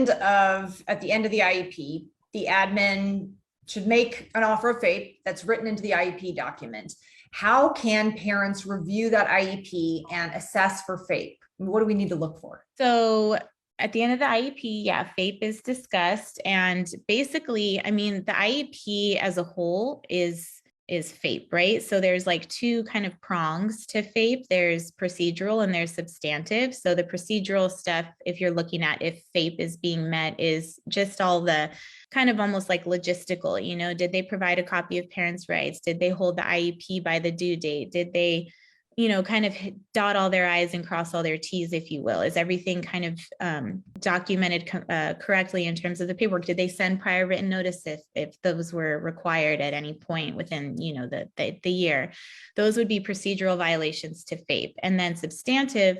at the end of the IEP, the admin should make an offer of FAPE that's written into the IEP document. How can parents review that IEP and assess for FAPE? What do we need to look for? So at the end of the IEP, yeah, FAPE is discussed. And basically, I mean, the IEP as a whole is FAPE, right? So there's like two kind of prongs to FAPE. There's procedural and there's substantive. So the procedural stuff, if you're looking at if FAPE is being met, is just all the kind of almost like logistical, you know, did they provide a copy of parents' rights? Did they hold the IEP by the due date? Did they, you know, kind of dot all their I's and cross all their T's, if you will? Is everything kind of documented correctly in terms of the paperwork? Did they send prior written notice if those were required at any point within, you know, the year? Those would be procedural violations to FAPE. And then substantive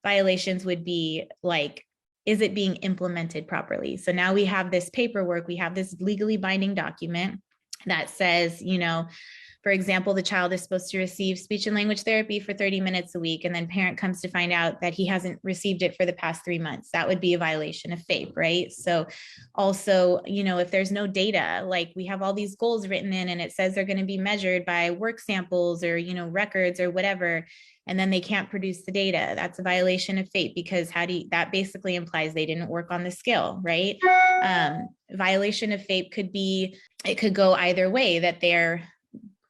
violations would be like, is it being implemented properly? So now we have this paperwork, we have this legally binding document that says, you know, for example, the child is supposed to receive speech and language therapy for 30 minutes a week, and then parent comes to find out that he hasn't received it for the past 3 months. That would be a violation of FAPE, right? So also, you know, if there's no data, like we have all these goals written in and it says they're going to be measured by work samples or, you know, records or whatever, and then they can't produce the data, that's a violation of FAPE, because that basically implies they didn't work on the skill, right? Violation of FAPE could be, it could go either way, that they're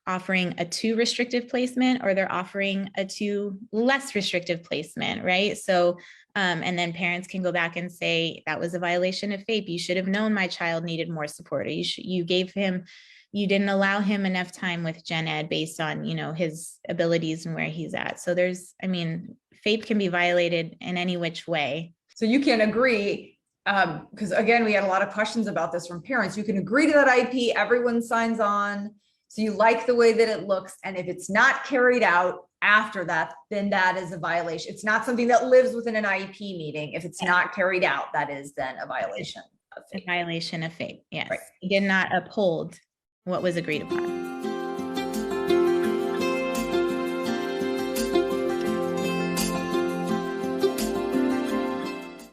offering a too restrictive placement or they're offering a too less restrictive placement, right? So, and then parents can go back and say, that was a violation of FAPE. You should have known my child needed more support. Or you didn't allow him enough time with gen ed based on, you know, his abilities and where he's at. So there's, I mean, FAPE can be violated in any which way. So you can agree, because again, we had a lot of questions about this from parents. You can agree to that IEP, everyone signs on. So you like the way that it looks. And if it's not carried out after that, then that is a violation. It's not something that lives within an IEP meeting. If it's not carried out, that is then a violation of FAPE. A violation of FAPE, yes. Right. He did not uphold what was agreed upon.